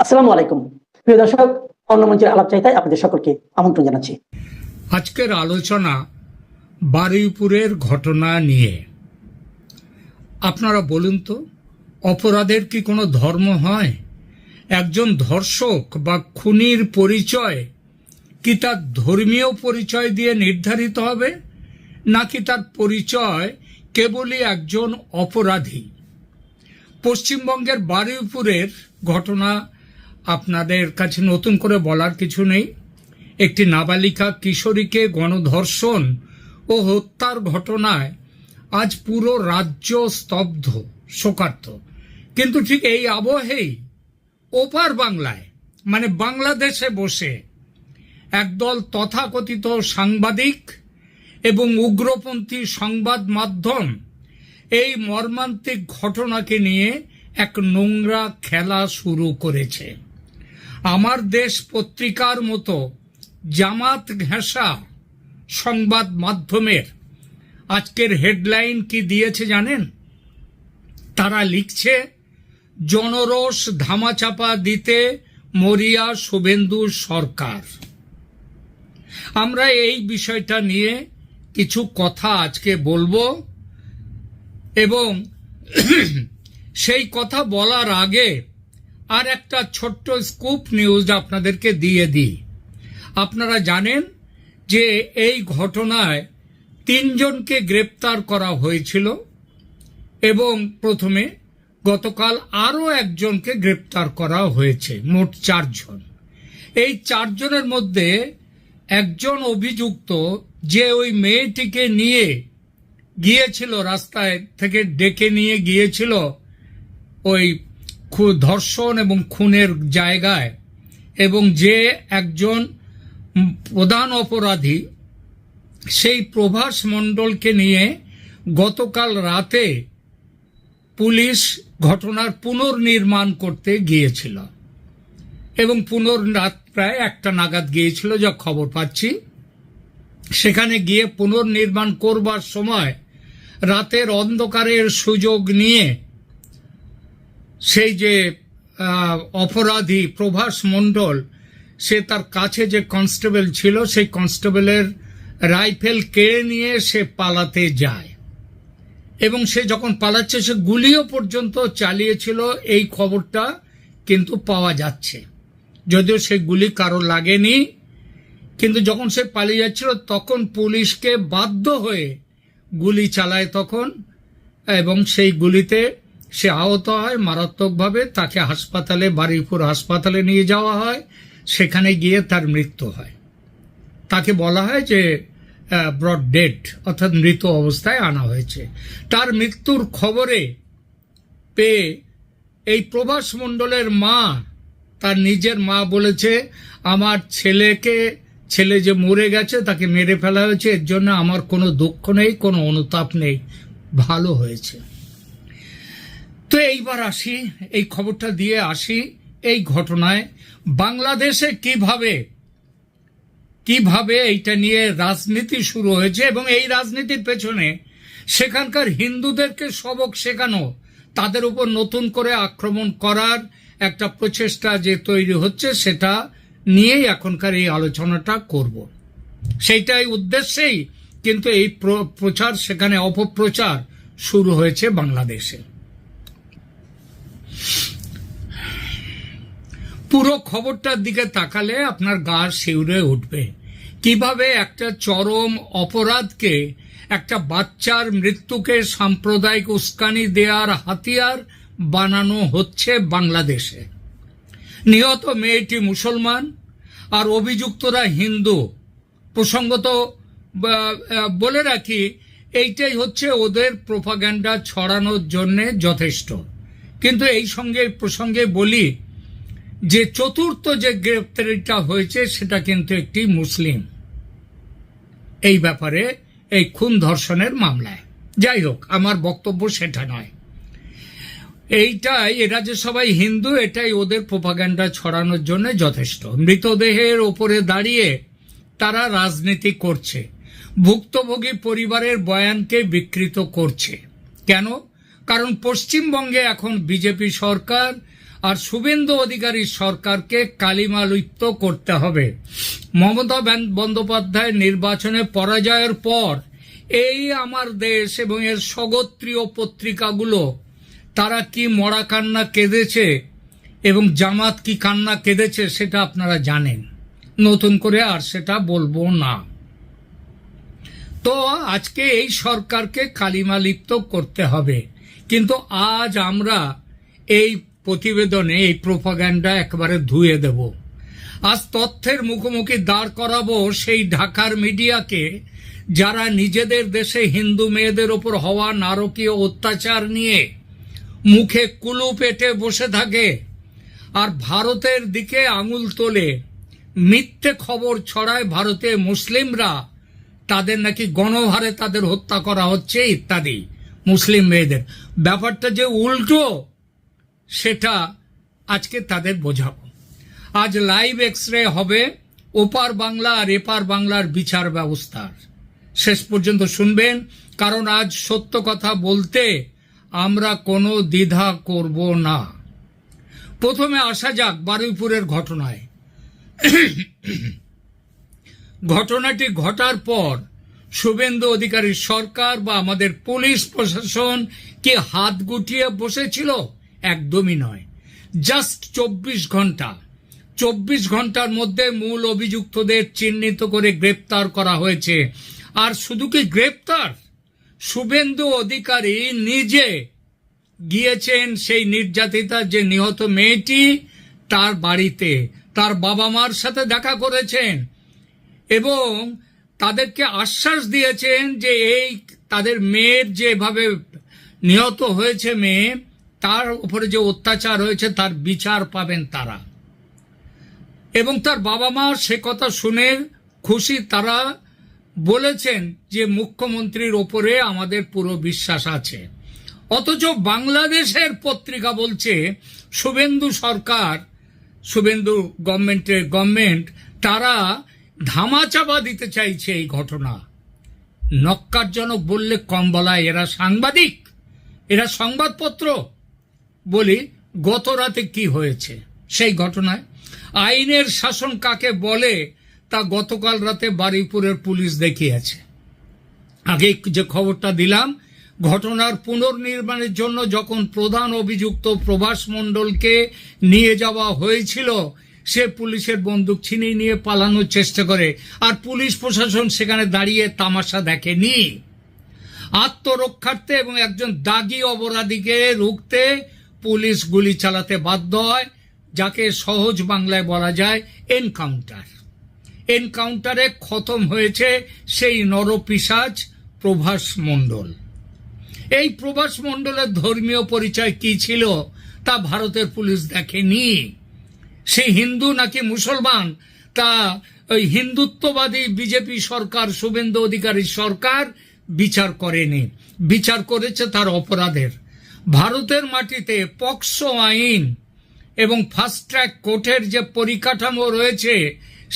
আসসালামু আলাইকুম প্রিয় দর্শক, অন্য মঞ্চের আলাপ চাইতায় আপনাদের সকলকে আমন্ত্রণ জানাচ্ছি। আজকের আলোচনা বারুইপুরের ঘটনা নিয়ে। আপনারা বলুন তো, অপরাধের কি কোনো ধর্ম হয়? একজন ধর্ষক বা খুনির পরিচয় কি তার ধর্মীয় পরিচয় দিয়ে নির্ধারিত হবে, নাকি তার পরিচয় কেবলই একজন অপরাধী? পশ্চিমবঙ্গের বারুইপুরের ঘটনা আপনাদের কাছে নতুন করে বলার কিছু নেই। একটি নাবালিকা কিশোরীকে গণধর্ষণ ও হত্যার ঘটনায় আজ পুরো রাজ্য স্তব্ধ, শোকার্ত। কিন্তু ঠিক এই আবহেই ওপার বাংলায়, মানে বাংলাদেশে বসে একদল তথাকথিত সাংবাদিক এবং উগ্রপন্থী সংবাদ মাধ্যম এই মর্মান্তিক ঘটনাকে নিয়ে এক নোংরা খেলা শুরু করেছে। আমার দেশ পত্রিকার মতো জামাত ঘেঁষা সংবাদ মাধ্যমের আজকের হেডলাইন কি দিয়েছে জানেন? তারা লিখছে, জনরোষ ধামাচাপা দিতে মরিয়া শুভেন্দু সরকার। আমরা এই বিষয়টা নিয়ে কিছু কথা আজকে বলবো এবং সেই কথা বলার আগে আর একটা ছোট্ট স্কুপ নিউজ আপনাদেরকে দিয়ে দিই। আপনারা জানেন যে এই ঘটনায় 3 জনকে গ্রেপ্তার করা হয়েছিল এবং প্রথমে গতকাল আরও একজনকে গ্রেপ্তার করা হয়েছে, মোট 4 জন। এই 4 জনের মধ্যে একজন অভিযুক্ত যে ওই মেয়েটিকে নিয়ে গিয়েছিল, রাস্তায় থেকে ডেকে নিয়ে গিয়েছিল ওই ধর্ষণ এবং খুনের জায়গায়, এবং যে একজন প্রধান অপরাধী সেই প্রভাস মণ্ডলকে নিয়ে গতকাল রাতে পুলিশ ঘটনার পুনর্নির্মাণ করতে গিয়েছিল এবং রাত প্রায় 1টা নাগাদ গিয়েছিল, যা খবর পাচ্ছি। সেখানে গিয়ে পুনর্নির্মাণ করবার সময় রাতের অন্ধকারের সুযোগ নিয়ে সেই যে অপরাধী প্রভাস মণ্ডল, সে তার কাছে যে কনস্টেবল ছিল সেই কনস্টেবলের রাইফেল কেড়ে নিয়ে সে পালাতে যায় এবং সে যখন পালাচ্ছে সে গুলিও পর্যন্ত চালিয়েছিল। এই খবরটা কিন্তু পাওয়া যাচ্ছে, যদিও সেই গুলি কারো লাগেনি। কিন্তু যখন সে পালিয়ে যাচ্ছিল তখন পুলিশকে বাধ্য হয়ে গুলি চালায় তখন, এবং সেই গুলিতে সে আহত হয় মারাত্মকভাবে। তাকে হাসপাতালে, বারুইপুর হাসপাতালে নিয়ে যাওয়া হয়। সেখানে গিয়ে তার মৃত্যু হয়। তাকে বলা হয় যে ব্রড ডেড, অর্থাৎ মৃত অবস্থায় আনা হয়েছে। তার মৃত্যুর খবরে পেয়ে এই প্রভাস মণ্ডলের মা, তার নিজের মা বলেছে, আমার ছেলে যে মরে গেছে, তাকে মেরে ফেলা হয়েছে, এর জন্য আমার কোনো দুঃখ নেই, কোনো অনুতাপ নেই, ভালো হয়েছে। তো এইবার আসি, এই খবরটা দিয়ে আসি এই ঘটনায় বাংলাদেশে কিভাবে এইটা নিয়ে রাজনীতি শুরু হয়েছে এবং এই রাজনীতির পেছনে সেখানকার হিন্দুদেরকে সবক শেখানো, তাদের উপর নতুন করে আক্রমণ করার একটা প্রচেষ্টা যে তৈরি হচ্ছে, সেটা নিয়েই এখনকার এই আলোচনাটা করব। সেইটাই উদ্দেশ্যেই কিন্তু এই প্রচার, সেখানে অপপ্রচার শুরু হয়েছে বাংলাদেশে। পুরো খবরটার দিকে তাকালে আপনার গা শিউরে উঠবে। কিভাবে একটা চরম অপরাধকে, একটা বাচ্চার মৃত্যুকে সাম্প্রদায়িক উস্কানি দেওয়ার হাতিয়ার বানানো হচ্ছে বাংলাদেশে। নিহত মেয়েটি মুসলমান আর অভিযুক্তরা হিন্দু। প্রসঙ্গত বলে রাখি, এইটাই হচ্ছে ওদের প্রোপাগ্যান্ডা ছড়ানোর জন্য যথেষ্ট। কিন্তু এই প্রসঙ্গে বলি যে চতুর্থ যে গ্রেপ্তারিটা হয়েছে সেটা কিন্তু একটি মুসলিম, এই ব্যাপারে, এই খুন ধর্ষণের মামলায়। যাই হোক, আমার বক্তব্য সেটা নয়। এরা যে সবাই হিন্দু, এটাই ওদের প্রোপাগ্যান্ডা ছড়ানোর জন্য যথেষ্ট। মৃতদেহের ওপরে দাঁড়িয়ে তারা রাজনীতি করছে, ভুক্তভোগী পরিবারের বয়ানকে বিকৃত করছে। কেন? কারণ পশ্চিমবঙ্গে এখন বিজেপি সরকার আর শুভেন্দু অধিকারী সরকারকে কালিমালিপ্ত করতে হবে। মমতা বন্দ্যোপাধ্যায় নির্বাচনে পরাজয়ের পর এই আমার দেশ এবং এর স্বগোত্রীয় পত্রিকাগুলো তারা কি মরা কান্না কেঁদেছে এবং জামাত কি কান্না কেঁদেছে সেটা আপনারা জানেন, নতুন করে আর সেটা বলবো না। তো আজকে এই সরকারকে কালিমালিপ্ত করতে হবে, কিন্তু আজ আমরা এই প্রতিবেদনে এই প্রোপাগান্ডা একেবারে ধুয়ে দেব। আজ তথ্যের মুখোমুখি দাঁড় করাবো সেই ঢাকার মিডিয়াকে যারা নিজেদের দেশে হিন্দু মেয়েদের ওপর হওয়া নারকীয় অত্যাচার নিয়ে মুখে কুলু পেটে বসে থাকে আর ভারতের দিকে আঙুল তোলে, মিথ্যে খবর ছড়ায় ভারতে মুসলিমরা তাদের নাকি গণহারে তাদের হত্যা করা হচ্ছে ইত্যাদি, মুসলিম মেয়েদের। ব্যাপারটা যে উল্টো সেটা আজকে তাদের বোঝাবো। আজ লাইভ এক্সরে হবে ওপার বাংলা আর এপার বাংলার বিচার ব্যবস্থার। শেষ পর্যন্ত শুনবেন, কারণ আজ সত্য কথা বলতে আমরা কোনো দ্বিধা করব না। প্রথমে আসা যাক বারুইপুরের ঘটনায়। ঘটনাটি ঘটার পর শুভেন্দু অধিকারীর সরকার বা আমাদের পুলিশ প্রশাসন কি হাত গুটিয়ে বসেছিল? একদমই নয়। জাস্ট 24 ঘন্টার মধ্যে মূল অভিযুক্তদের চিহ্নিত করে গ্রেপ্তার করা হয়েছে। আর শুধু কি গ্রেপ্তার, শুভেন্দু অধিকারী নিজে গিয়েছেন সেই নির্যাতিতা যে নিহত মেয়েটি তার বাড়িতে, তার বাবা মার সাথে দেখা করেছেন এবং তাদেরকে আশ্বাস দিয়েছেন যে এই তাদের মেয়ের যেভাবে নিহত হয়েছে মেয়ে, তার উপরে যে অত্যাচার হয়েছে তার বিচার পাবেন তারা। এবং তার বাবা মা সে কথা শুনে খুশি, তারা বলেছেন যে মুখ্যমন্ত্রীর ওপরে আমাদের পুরো বিশ্বাস আছে। অথচ বাংলাদেশের পত্রিকা বলছে শুভেন্দু সরকার, শুভেন্দু গভর্নমেন্ট তারা ধামাচাপা দিতে চাইছে এই ঘটনা। নক্কারজনক বললে কম বলায়, এরা সাংবাদিক, এরা সংবাদপত্র। বলি গত রাতে কি হয়েছে সেই ঘটনায়। আইনের শাসন কাকে বলে তা গতকাল রাতে বারুইপুরের পুলিশ দেখিয়েছে। আগে যে খবরটা দিলাম, ঘটনার পুনর্নির্মাণের জন্য যখন প্রধান অভিযুক্ত প্রভাস মণ্ডলকে নিয়ে যাওয়া হয়েছিল, সে পুলিশের বন্দুক ছিনিয়ে নিয়ে পালানোর চেষ্টা করে, আর পুলিশ প্রশাসন সেখানে দাঁড়িয়ে তামাশা দেখেনি। আত্মরক্ষার্থে এবং একজন দাগী অপরাধীকে রুখতে পুলিশ গুলি চালাতে বাধ্য হয়, যাকে সহজ বাংলায় বলা যায় এনকাউন্টার। এনকাউন্টারে খতম হয়েছে সেই নরপিশাচ প্রভাস মণ্ডল। এই প্রভাস মণ্ডলের ধর্মীয় পরিচয় কি ছিল তা ভারতের পুলিশ দেখেনি। সে হিন্দু নাকি মুসলমান তা ওই হিন্দুত্ববাদী বিজেপি সরকার, শুভেন্দু অধিকারীর সরকার বিচার করেনি, বিচার করেছে তার অপরাধের। ভারতের মাটিতে পক্সো আইন এবং ফাস্ট ট্র্যাক কোর্টের যে পরিকাঠামো রয়েছে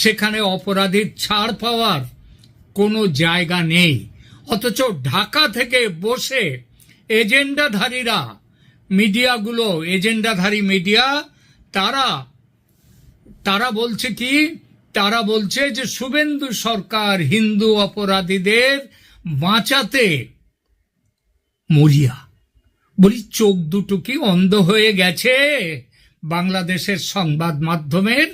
সেখানে অপরাধীর ছাড় পাওয়ার কোনো জায়গা নেই। অথচ ঢাকা থেকে বসে এজেন্ডাধারীরা, মিডিয়াগুলো, এজেন্ডাধারী মিডিয়া, তারা বলছে কি, তারা বলছে যে শুভেন্দু সরকার হিন্দু অপরাধীদের বাঁচাতে মরিয়া। বলি চোখ দুটো কি অন্ধ হয়ে গেছে বাংলাদেশের সংবাদ মাধ্যমের?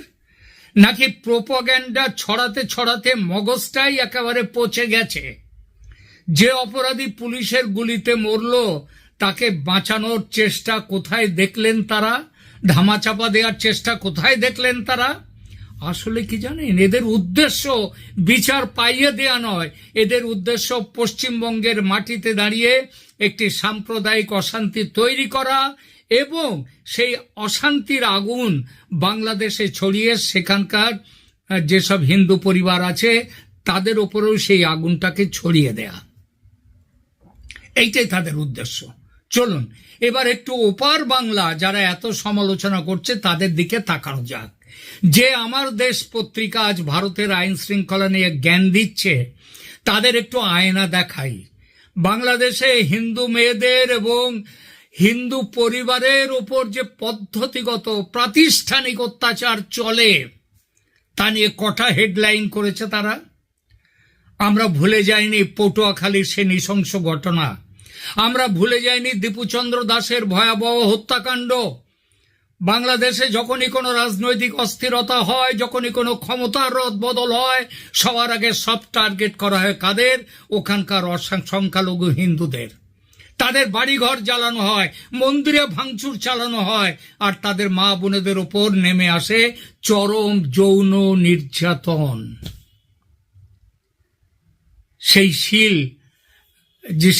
নাকি প্রোপাগান্ডা ছড়াতে ছড়াতে মগজটাই একেবারে পচে গেছে? যে অপরাধী পুলিশের গুলিতে মরল তাকে বাঁচানোর চেষ্টা কোথায় দেখলেন তারা? ধামাচাপা দেওয়ার চেষ্টা কোথায় দেখলেন তারা? আসলে কি জানেন, এদের উদ্দেশ্য বিচার পাইয়ে দেয়া নয়, এদের উদ্দেশ্য পশ্চিমবঙ্গের মাটিতে দাঁড়িয়ে একটি সাম্প্রদায়িক অশান্তি তৈরি করা এবং সেই অশান্তির আগুন বাংলাদেশে ছড়িয়ে সেখানকার যেসব হিন্দু পরিবার আছে তাদের ওপরেও সেই আগুনটাকে ছড়িয়ে দেয়া। এইটাই তাদের উদ্দেশ্য। চলুন এবার একটু ওপার বাংলা যারা এত সমালোচনা করছে তাদের দিকে তাকানো যাক। যে আমার দেশ পত্রিকা আজ ভারতের আইন শৃঙ্খলা নিয়ে জ্ঞান দিচ্ছে, তাদের একটু আয়না দেখাই। বাংলাদেশে হিন্দু মেয়েদের এবং হিন্দু পরিবারের উপর যে পদ্ধতিগত প্রাতিষ্ঠানিক অত্যাচার চলে তা নিয়ে কটা হেডলাইন করেছে তারা। আমরা ভুলে যাইনি পটুয়াখালীর সে নৃশংস ঘটনা, আমরা ভুলে যাইনি দীপুচন্দ্র দাসের ভয়াবহ হত্যাকাণ্ড। বাংলাদেশে যখনই কোনো রাজনৈতিক অস্থিরতা হয়, যখনই কোনো ক্ষমতার রদবদল হয়, সবার আগে সব টার্গেট করা হয় কাদের? ওখানকার সংখ্যালঘু হিন্দুদের। তাদের বাড়িঘর জ্বালানো হয়, মন্দিরে ভাঙচুর চালানো হয়, আর তাদের মা বোনেদের ওপর নেমে আসে চরম যৌন নির্যাতন।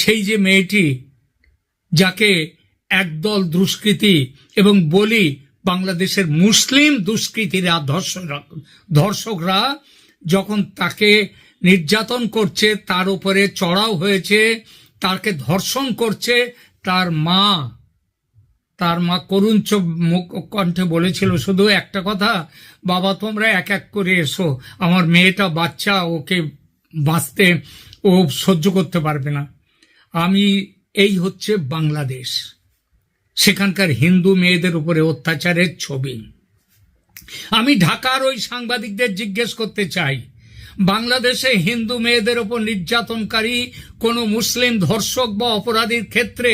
সেই যে মেয়েটি যাকে একদল দুষ্কৃতী এবং বলি বাংলাদেশের মুসলিম দুষ্কৃতীরা ধর্ষকরা যখন তাকে নির্যাতন করছে, তার উপরে চড়াও হয়েছে, তাকে ধর্ষণ করছে, তার মা করুণ কণ্ঠে বলেছিল শুধু একটা কথা, বাবা তোমরা এক এক করে এসো, আমার মেয়েটা বাচ্চা, ওকে বাঁচতে ও সহ্য করতে পারবে না। এই হচ্ছে বাংলাদেশ, সেখানকার হিন্দু মেয়েদের উপরে অত্যাচারের ছবি। আমি ঢাকার ওই সাংবাদিকদের জিজ্ঞেস করতে চাই, বাংলাদেশে হিন্দু মেয়েদের উপর নির্যাতনকারী কোন মুসলিম ধর্ষক বা অপরাধীর ক্ষেত্রে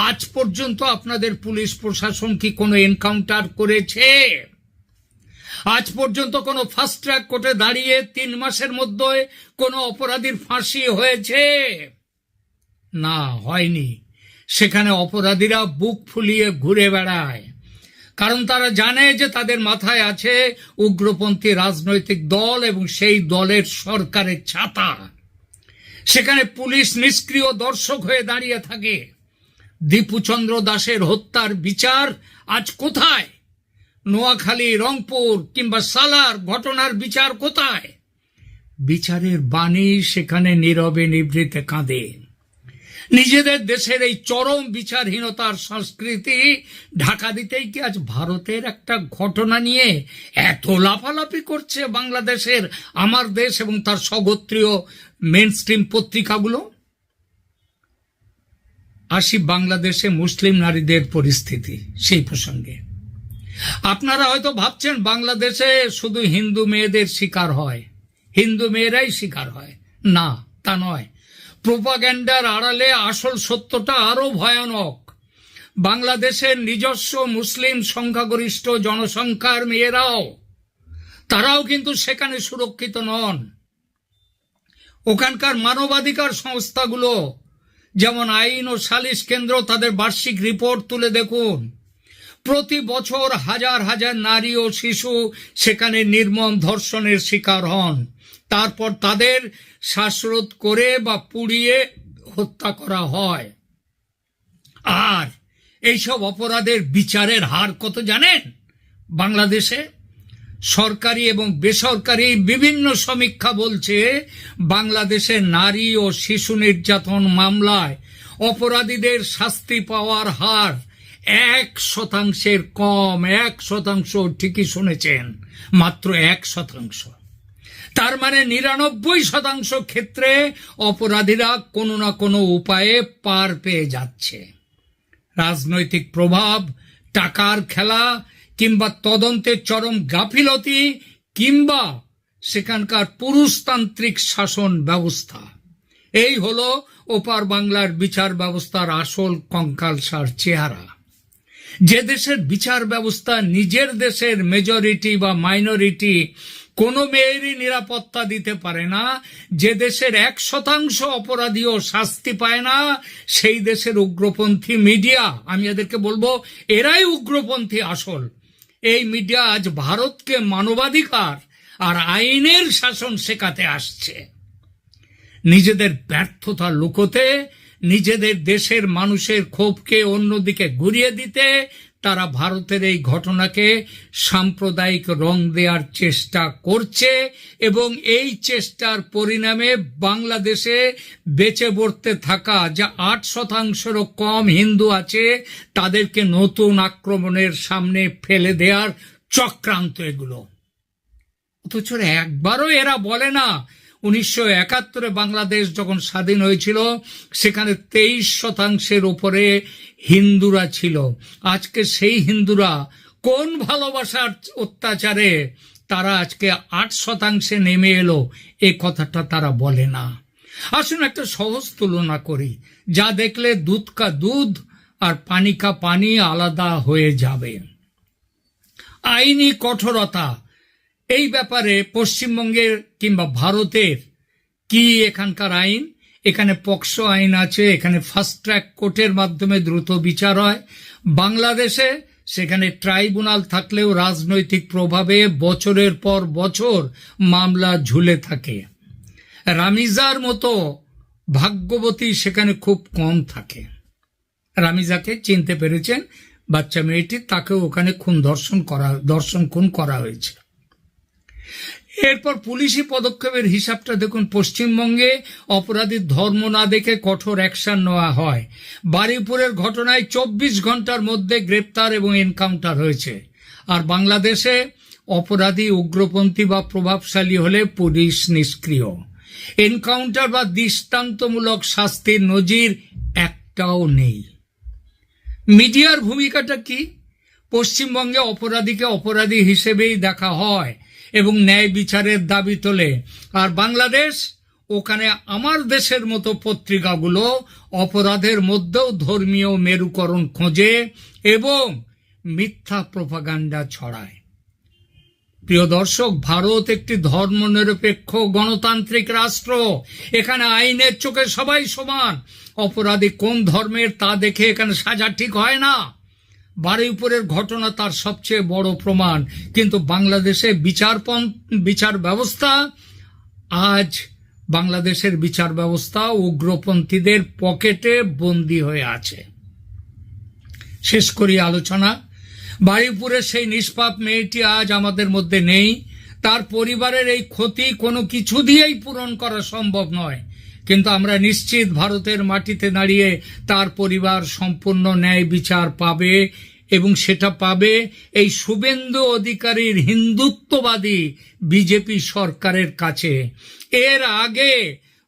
আজ পর্যন্ত আপনাদের পুলিশ প্রশাসন কি কোনো এনকাউন্টার করেছে? আজ পর্যন্ত কোনো ফাস্ট ট্র্যাক কোর্টে দাঁড়িয়ে 3 মাসের মধ্যে কোনো অপরাধীর ফাঁসি হয়েছে? না, হয়নি। সেখানে অপরাধীরা বুক ফুলিয়ে ঘুরে বেড়ায়, কারণ তারা জানে যে তাদের মাথায় আছে উগ্রপন্থী রাজনৈতিক দল এবং সেই দলের সরকারের ছাতা। সেখানে পুলিশ নিষ্ক্রিয় দর্শক হয়ে দাঁড়িয়ে থাকে। দীপুচন্দ্র দাসের হত্যার বিচার আজ কোথায়? নোয়াখালী, রংপুর কিংবা সালার ঘটনার বিচার কোথায়? বিচারের বাণী সেখানে নীরবে নিভৃতে কাঁদে। নিজেদের দেশের এই চরম বিচারহীনতার সংস্কৃতি ঢাকা দিতেই কি আজ ভারতের একটা ঘটনা নিয়ে এত লাফালাফি করছে বাংলাদেশের আমার দেশ এবং তার স্বগোত্রীয় মেইনস্ট্রিম পত্রিকাগুলো? আসি বাংলাদেশে মুসলিম নারীদের পরিস্থিতি, সেই প্রসঙ্গে। আপনারা হয়তো ভাবছেন বাংলাদেশে শুধু হিন্দু মেয়েদের শিকার হয়, হিন্দু মেয়েরাই শিকার হয়। না, তা নয়। প্রোপাগ্যান্ডার আড়ালে আসল সত্যটা আরো ভয়ানক। বাংলাদেশের নিজস্ব মুসলিম সংখ্যাগরিষ্ঠ জনসংখ্যার তারাও কিন্তু সেখানে সুরক্ষিত নন। ওখানকার মানবাধিকার সংস্থাগুলো যেমন আইন ও সালিশ কেন্দ্র, তাদের বার্ষিক রিপোর্ট তুলে দেখুন, প্রতি বছর হাজার হাজার নারী ও শিশু সেখানে নির্মম ধর্ষণের শিকার হন। তারপর তাদের শ্বাসরোধ করে বা পুড়িয়ে হত্যা করা হয়। আর এইসব অপরাধের বিচারের হার কত জানেন? বাংলাদেশে সরকারি এবং বেসরকারি বিভিন্ন সমীক্ষা বলছে বাংলাদেশে নারী ও শিশু নির্যাতন মামলায় অপরাধীদের শাস্তি পাওয়ার হার 1% কম। 1%, ঠিকই শুনেছেন, মাত্র 1%। তার মানে 99% ক্ষেত্রে অপরাধীরা কোনো না কোনো উপায়ে পার পেয়ে যাচ্ছে। রাজনৈতিক প্রভাব, টাকার খেলা কিংবা তদন্তের চরম গাফিলতি কিংবা সেখানকার পুরুষতান্ত্রিক শাসন ব্যবস্থা, এই হলো ওপার বাংলার বিচার ব্যবস্থার আসল কঙ্কালসার চেহারা। যে দেশের বিচার ব্যবস্থা নিজের দেশের মেজরিটি বা মাইনরিটি কোনো মেয়েরই নিরাপত্তা দিতে পারে না, যে দেশের 1% অপরাধীও শাস্তি পায় না, সেই দেশের উগ্রপন্থী মিডিয়া, আমি এদেরকে বলবো এরাই উগ্রপন্থী আসল। এই মিডিয়া আজ ভারতকে মানবাধিকার আর আইনের শাসন শেখাতে আসছে। নিজেদের ব্যর্থতা লুকোতে, নিজেদের দেশের মানুষের ক্ষোভকে অন্যদিকে ঘুরিয়ে দিতে তারা ভারতের এই ঘটনাকে সাম্প্রদায়িক রং দেওয়ার চেষ্টা করছে এবং এই চেষ্টার পরিণামে বাংলাদেশে বেঁচে বর্তে থাকা যা 8%-এরও কম হিন্দু আছে তাদেরকে নতুন আক্রমণের সামনে ফেলে দেওয়ার চক্রান্ত এগুলো। অথচ একবারও এরা বলে না 1971 বাংলাদেশ যখন স্বাধীন হয়েছিল সেখানে 23% উপরে হিন্দুরা ছিল। আজকে সেই হিন্দুরা কোন ভালোবাসার অত্যাচারে তারা আজকে 8% নেমে এলো, এ কথাটা তারা বলে না। আসুন একটা সহজ তুলনা করি, যা দেখলে দুধ কা দুধ আর পানি কা পানি আলাদা হয়ে যাবে। আইনি কঠোরতা, এই ব্যাপারে পশ্চিমবঙ্গের কিংবা ভারতের কি এখানকার আইন? এখানে পক্সো আইন আছে, এখানে ফাস্ট ট্র্যাক কোর্টের মাধ্যমে দ্রুত বিচার হয়। বাংলাদেশে সেখানে ট্রাইব্যুনাল থাকলেও রাজনৈতিক প্রভাবে বছরের পর বছর মামলা ঝুলে থাকে। রামিজার মতো ভাগ্যবতী সেখানে খুব কম থাকে। রামিজাকে চিনতে পেরেছেন, বাচ্চা মেয়েটি, তাকেও ওখানে ধর্ষণ খুন করা হয়েছে। এরপর পুলিশি পদক্ষেপের হিসাবটা দেখুন। পশ্চিমবঙ্গে অপরাধীর ধর্ম না দেখে কঠোর অ্যাকশন নেওয়া হয়। বারুইপুরের ঘটনায় 24 ঘন্টার মধ্যে গ্রেপ্তার এবং এনকাউন্টার হয়েছে। আর বাংলাদেশে অপরাধী উগ্রপন্থী বা প্রভাবশালী হলে পুলিশ নিষ্ক্রিয়। এনকাউন্টার বা দৃষ্টান্তমূলক শাস্তির নজির একটাও নেই। মিডিয়ার ভূমিকাটা কি? পশ্চিমবঙ্গে অপরাধীকে অপরাধী হিসেবেই দেখা হয় এবং ন্যায় বিচারের দাবি তোলে। আর বাংলাদেশ, ওখানে আমার দেশের মতো পত্রিকাগুলো অপরাধের মধ্যেও ধর্মীয় মেরুকরণ খোঁজে এবং মিথ্যা প্রোপাগান্ডা ছড়ায়। প্রিয় দর্শক, ভারত একটি ধর্মনিরপেক্ষ গণতান্ত্রিক রাষ্ট্র। এখানে আইনের চোখে সবাই সমান। অপরাধী কোন ধর্মের তা দেখে এখানে সাজা ঠিক হয় না। বারুইপুরের ঘটনা তার সবচেয়ে বড় প্রমাণ। কিন্তু বাংলাদেশে বিচার ব্যবস্থা, আজ বাংলাদেশের বিচার ব্যবস্থা উগ্রপন্থীদের পকেটে বন্দী হয়ে আছে। শেষ করি আলোচনা। বারুইপুরের সেই নিষ্পাপ মেয়েটি আজ আমাদের মধ্যে নেই। তার পরিবারের এই ক্ষতি কোনো কিছু দিয়েই পূরণ করা সম্ভব নয়। কিন্তু আমরা নিশ্চিত ভারতের মাটিতে দাঁড়িয়ে তার পরিবার সম্পূর্ণ ন্যায় বিচার পাবে এবং সেটা পাবে এই শুভেন্দু অধিকারীর হিন্দুত্ববাদী বিজেপি সরকারের কাছে। এর আগে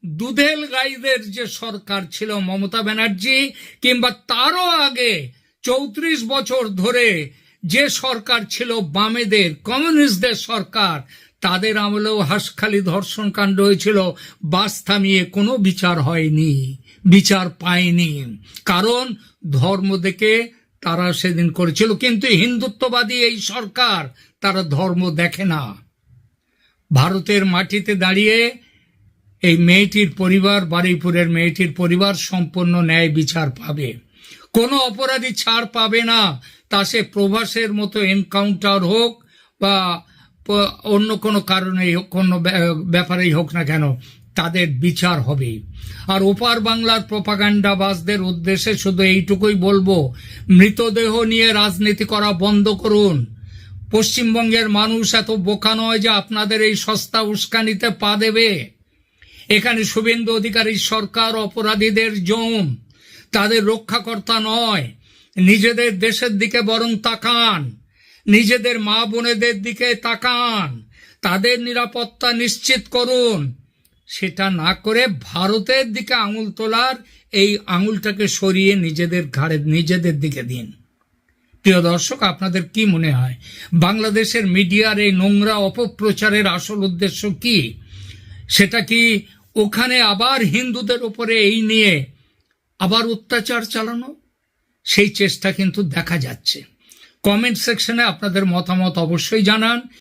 দুধেল গাইদের যে সরকার ছিল মমতা ব্যানার্জি, কিংবা তারও আগে 34 বছর ধরে যে সরকার ছিল বামেদের, কমিউনিস্টদের সরকার, তাদের আমলেও হাঁসখালি ধর্ষণ কাণ্ড হয়েছিল। বাস থামিয়ে কোনো বিচার হয়নি, বিচার পায়নি। কারণ ধর্ম দেখে তারা সেদিন করেছিল। কিন্তু হিন্দুত্ববাদী এই সরকার, তারা ধর্ম দেখে না। ভারতের মাটিতে দাঁড়িয়ে এই মেয়েটির পরিবার, বারুইপুরের মেয়েটির পরিবার সম্পূর্ণ ন্যায় বিচার পাবে। কোনো অপরাধী ছাড় পাবে না। তা সে প্রভাসের মতো এনকাউন্টার হোক বা অন্য কোনো কারণে কোনো ব্যাপারেই হোক না কেন, তাদের বিচার হবে। আর ওপার বাংলার প্রোপাগান্ডাবাজদের উদ্দেশ্যে শুধু এইটুকুই বলবো, মৃতদেহ নিয়ে রাজনীতি করা বন্ধ করুন। পশ্চিমবঙ্গের মানুষ এত বোকা নয় যে আপনাদের এই সস্তা উস্কানিতে পা দেবে। এখানে শুভেন্দু অধিকারীর সরকার অপরাধীদের জম, তাদের রক্ষাকর্তা নয়। নিজেদের দেশের দিকে বরং তাকান, নিজেদের মা বোনেদের দিকে তাকান, তাদের নিরাপত্তা নিশ্চিত করুন। সেটা না করে ভারতের দিকে আঙুল তোলার এই আঙুলটাকে সরিয়ে নিজেদের ঘাড়ে, নিজেদের দিকে দিন। প্রিয় দর্শক, আপনাদের কি মনে হয় বাংলাদেশের মিডিয়ার এই নোংরা অপপ্রচারের আসল উদ্দেশ্য কি? সেটা কি ওখানে আবার হিন্দুদের উপরে এই নিয়ে আবার অত্যাচার চালানো? সেই চেষ্টা কিন্তু দেখা যাচ্ছে। কমেন্ট সেকশনে আপনাদের মতামত অবশ্যই জানান।